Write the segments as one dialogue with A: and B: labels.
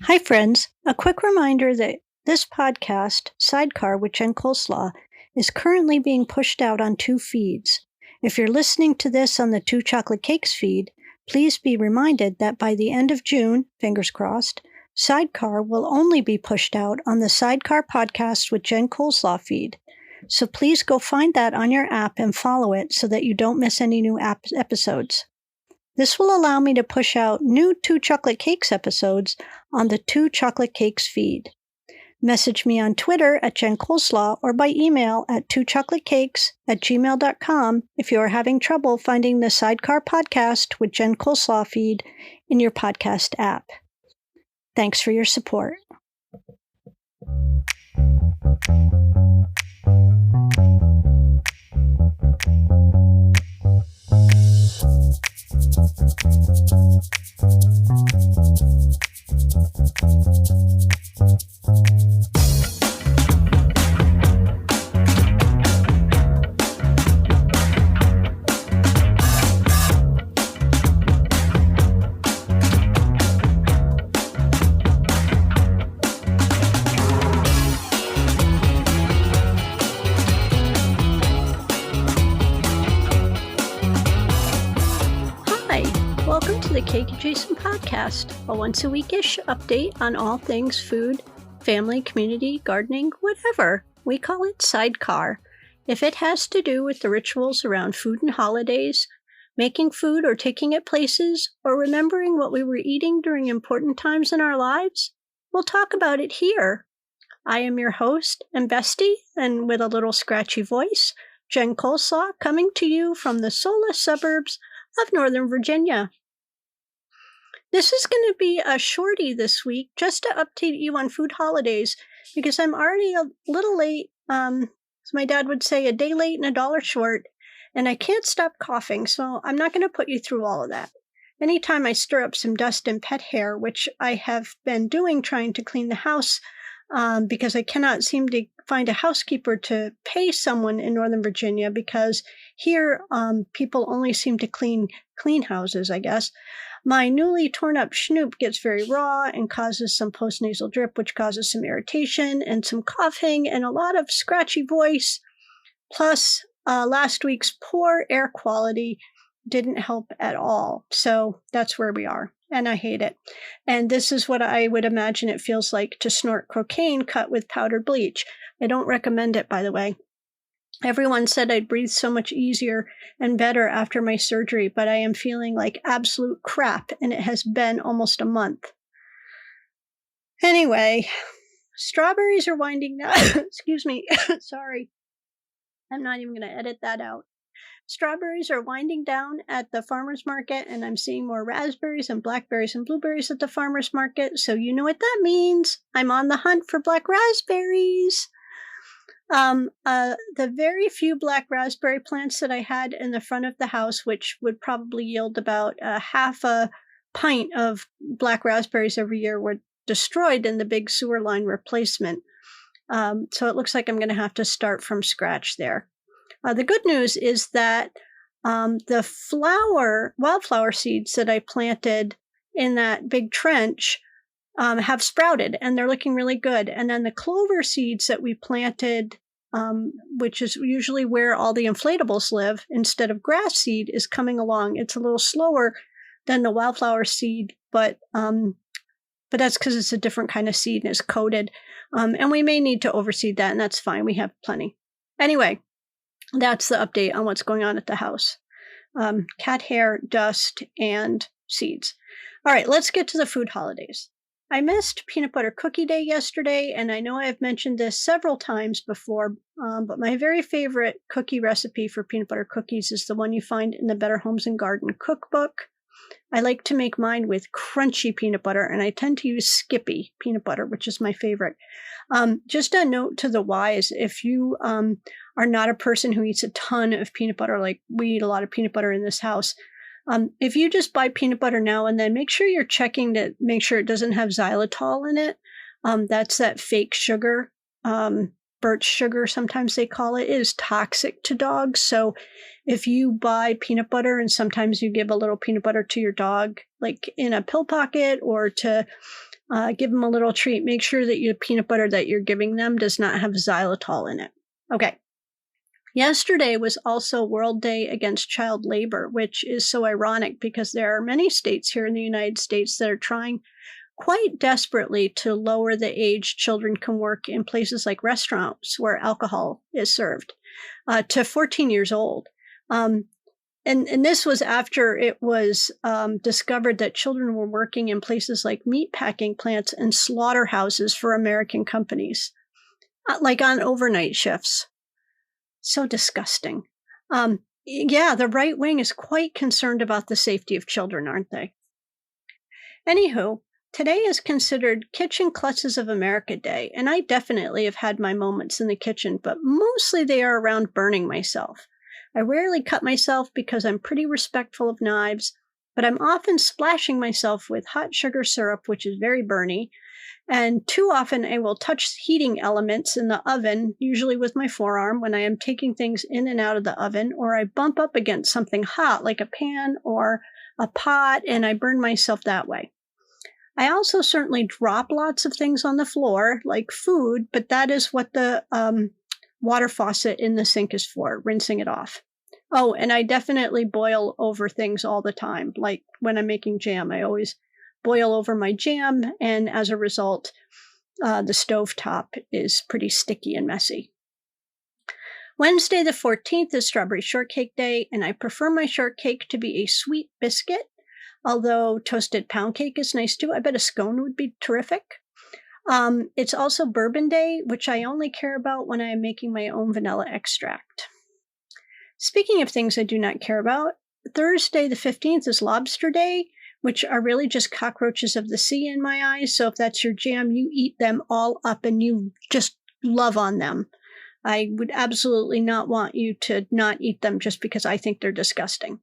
A: Hi, friends. A quick reminder that this podcast, SideCar with Jen Coleslaw, is currently being pushed out on 2 feeds. If you're listening to this on the 2 Chocolate Cakes feed, please be reminded that by the end of June, fingers crossed, SideCar will only be pushed out on the SideCar podcast with Jen Coleslaw feed. So please go find that on your app and follow it so that you don't miss any new episodes. This will allow me to push out new 2 Chocolate Cakes episodes on the 2 Chocolate Cakes feed. Message me on Twitter at Jen Coleslaw or by email at 2chocolatecakes@gmail.com if you are having trouble finding the SideCar podcast with Jen Coleslaw feed in your podcast app. Thanks for your support. Welcome to the Cake Adjacent Podcast, a once-a-weekish update on all things food, family, community, gardening, whatever. We call it SideCar. If it has to do with the rituals around food and holidays, making food or taking it places, or remembering what we were eating during important times in our lives, we'll talk about it here. I am your host and bestie, and with a little scratchy voice, Jen Coleslaw, coming to you from the soulless suburbs of Northern Virginia. This is going to be a shorty this week, just to update you on food holidays, because I'm already a little late, as my dad would say, a day late and a dollar short, and I can't stop coughing, so I'm not going to put you through all of that. Anytime I stir up some dust and pet hair, which I have been doing trying to clean the house, because I cannot seem to find a housekeeper to pay someone in Northern Virginia, because here people only seem to clean houses, I guess. My newly torn up schnoop gets very raw and causes some postnasal drip, which causes some irritation and some coughing and a lot of scratchy voice. Plus, last week's poor air quality didn't help at all. So that's where we are. And I hate it. And this is what I would imagine it feels like to snort cocaine cut with powdered bleach. I don't recommend it, by the way. Everyone said I'd breathe so much easier and better after my surgery, but I am feeling like absolute crap, and it has been almost a month. Anyway, strawberries are winding down. Excuse me. Sorry. I'm not even going to edit that out. Strawberries are winding down at the farmer's market, and I'm seeing more raspberries and blackberries and blueberries at the farmer's market, so you know what that means. I'm on the hunt for black raspberries. The very few black raspberry plants that I had in the front of the house, which would probably yield about half a pint of black raspberries every year, were destroyed in the big sewer line replacement. So it looks like I'm going to have to start from scratch there. The good news is that the wildflower seeds that I planted in that big trench have sprouted, and they're looking really good. And then the clover seeds that we planted, which is usually where all the inflatables live, instead of grass seed, is coming along. It's a little slower than the wildflower seed, but that's because it's a different kind of seed and it's coated. And we may need to overseed that, and that's fine. We have plenty. Anyway, that's the update on what's going on at the house. Cat hair, dust, and seeds. All right, let's get to the food holidays. I missed Peanut Butter Cookie Day yesterday, and I know I've mentioned this several times before, but my very favorite cookie recipe for peanut butter cookies is the one you find in the Better Homes and Garden cookbook. I like to make mine with crunchy peanut butter, and I tend to use Skippy peanut butter, which is my favorite. Just a note to the wise, if you are not a person who eats a ton of peanut butter, like we eat a lot of peanut butter in this house, if you just buy peanut butter now and then, make sure you're checking to make sure it doesn't have xylitol in it. That's that fake sugar. birch sugar, sometimes they call it, is toxic to dogs. So if you buy peanut butter and sometimes you give a little peanut butter to your dog, like in a pill pocket or to Give them a little treat. Make sure that your peanut butter that you're giving them does not have xylitol in it. Okay. Yesterday was also World Day Against Child Labor, which is so ironic because there are many states here in the United States that are trying quite desperately to lower the age children can work in places like restaurants where alcohol is served to 14 years old. And this was after it was discovered that children were working in places like meatpacking plants and slaughterhouses for American companies, like on overnight shifts. So disgusting. Yeah, the right wing is quite concerned about the safety of children, aren't they? Anywho, today is considered Kitchen Klutzes of America Day, and I definitely have had my moments in the kitchen, but mostly they are around burning myself. I rarely cut myself because I'm pretty respectful of knives, but I'm often splashing myself with hot sugar syrup, which is very burny, and too often I will touch heating elements in the oven, usually with my forearm when I am taking things in and out of the oven, or I bump up against something hot like a pan or a pot, and I burn myself that way. I also certainly drop lots of things on the floor, like food, but that is what the water faucet in the sink is for, rinsing it off. Oh, and I definitely boil over things all the time. Like when I'm making jam, I always boil over my jam, and as a result, the stovetop is pretty sticky and messy. Wednesday the 14th is Strawberry Shortcake Day, and I prefer my shortcake to be a sweet biscuit, although toasted pound cake is nice too. I bet a scone would be terrific. It's also Bourbon Day, which I only care about when I am making my own vanilla extract. Speaking of things I do not care about, Thursday the 15th is Lobster Day, which are really just cockroaches of the sea in my eyes. So if that's your jam, you eat them all up and you just love on them. I would absolutely not want you to not eat them just because I think they're disgusting.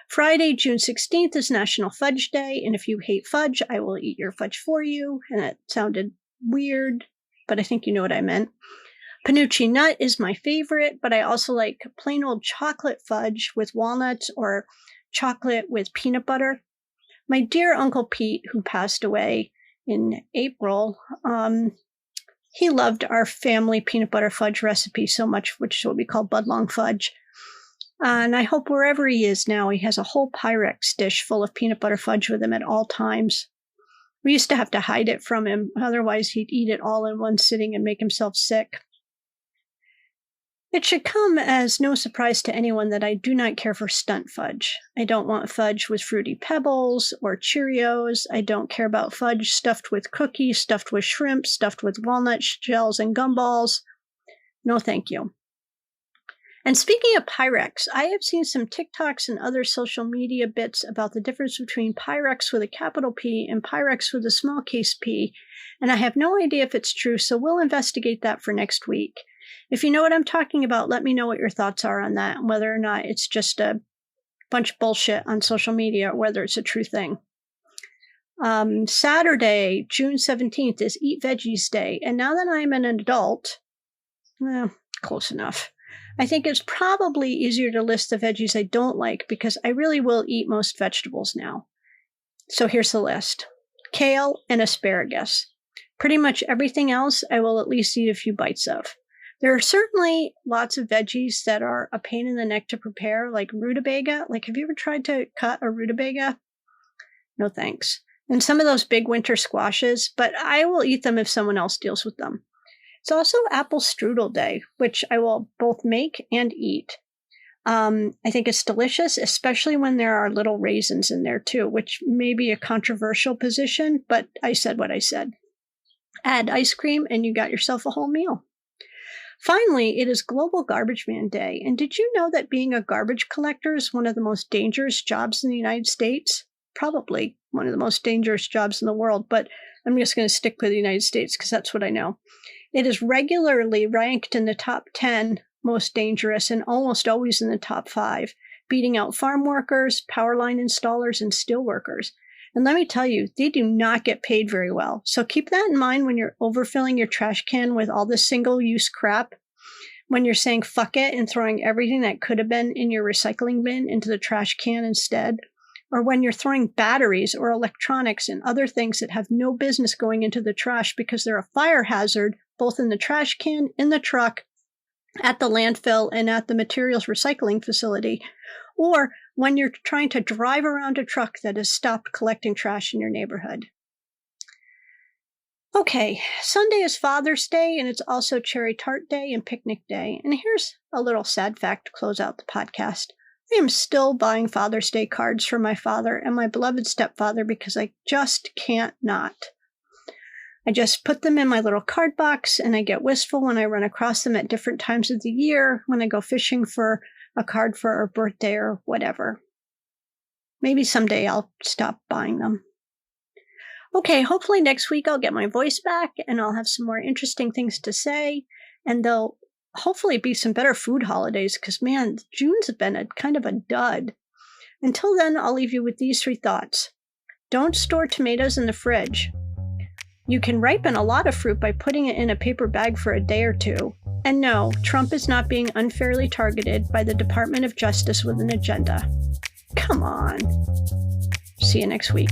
A: Friday, June 16th is National Fudge Day, and if you hate fudge, I will eat your fudge for you. And that sounded weird, but I think you know what I meant. Panucci nut is my favorite, but I also like plain old chocolate fudge with walnuts or chocolate with peanut butter. My dear Uncle Pete, who passed away in April, he loved our family peanut butter fudge recipe so much, which is what we call Budlong fudge. And I hope wherever he is now, he has a whole Pyrex dish full of peanut butter fudge with him at all times. We used to have to hide it from him, otherwise he'd eat it all in one sitting and make himself sick. It should come as no surprise to anyone that I do not care for stunt fudge. I don't want fudge with Fruity Pebbles or Cheerios. I don't care about fudge stuffed with cookies, stuffed with shrimp, stuffed with walnut shells and gumballs. No, thank you. And speaking of Pyrex, I have seen some TikToks and other social media bits about the difference between Pyrex with a capital P and Pyrex with a small case P, and I have no idea if it's true, so we'll investigate that for next week. If you know what I'm talking about, let me know what your thoughts are on that and whether or not it's just a bunch of bullshit on social media or whether it's a true thing. Saturday, June 17th is Eat Veggies Day. And now that I'm an adult, close enough. I think it's probably easier to list the veggies I don't like because I really will eat most vegetables now. So here's the list. Kale and asparagus. Pretty much everything else I will at least eat a few bites of. There are certainly lots of veggies that are a pain in the neck to prepare, like rutabaga. Like, have you ever tried to cut a rutabaga? No thanks. And some of those big winter squashes, but I will eat them if someone else deals with them. It's also Apple Strudel Day, which I will both make and eat. I think it's delicious, especially when there are little raisins in there too, which may be a controversial position, but I said what I said. Add ice cream and you got yourself a whole meal. Finally, it is Global Garbage Man Day. And did you know that being a garbage collector is one of the most dangerous jobs in the United States? Probably one of the most dangerous jobs in the world, but I'm just going to stick with the United States because that's what I know. It is regularly ranked in the top 10 most dangerous and almost always in the top 5, beating out farm workers, power line installers, and steel workers. And let me tell you, they do not get paid very well. So keep that in mind when you're overfilling your trash can with all this single-use crap, when you're saying fuck it and throwing everything that could have been in your recycling bin into the trash can instead. or when you're throwing batteries or electronics and other things that have no business going into the trash because they're a fire hazard, both in the trash can, in the truck, at the landfill, and at the materials recycling facility, or when you're trying to drive around a truck that has stopped collecting trash in your neighborhood. Okay, Sunday is Father's Day, and it's also Cherry Tart Day and Picnic Day. And here's a little sad fact to close out the podcast. I am still buying Father's Day cards for my father and my beloved stepfather because I just can't not. I just put them in my little card box, and I get wistful when I run across them at different times of the year, when I go fishing for a card for a birthday or whatever. Maybe someday I'll stop buying them. Okay, hopefully next week I'll get my voice back, and I'll have some more interesting things to say, and there'll hopefully be some better food holidays, because, man, June's been kind of a dud. Until then, I'll leave you with these 3 thoughts. Don't store tomatoes in the fridge. You can ripen a lot of fruit by putting it in a paper bag for a day or 2. And no, Trump is not being unfairly targeted by the Department of Justice with an agenda. Come on. See you next week.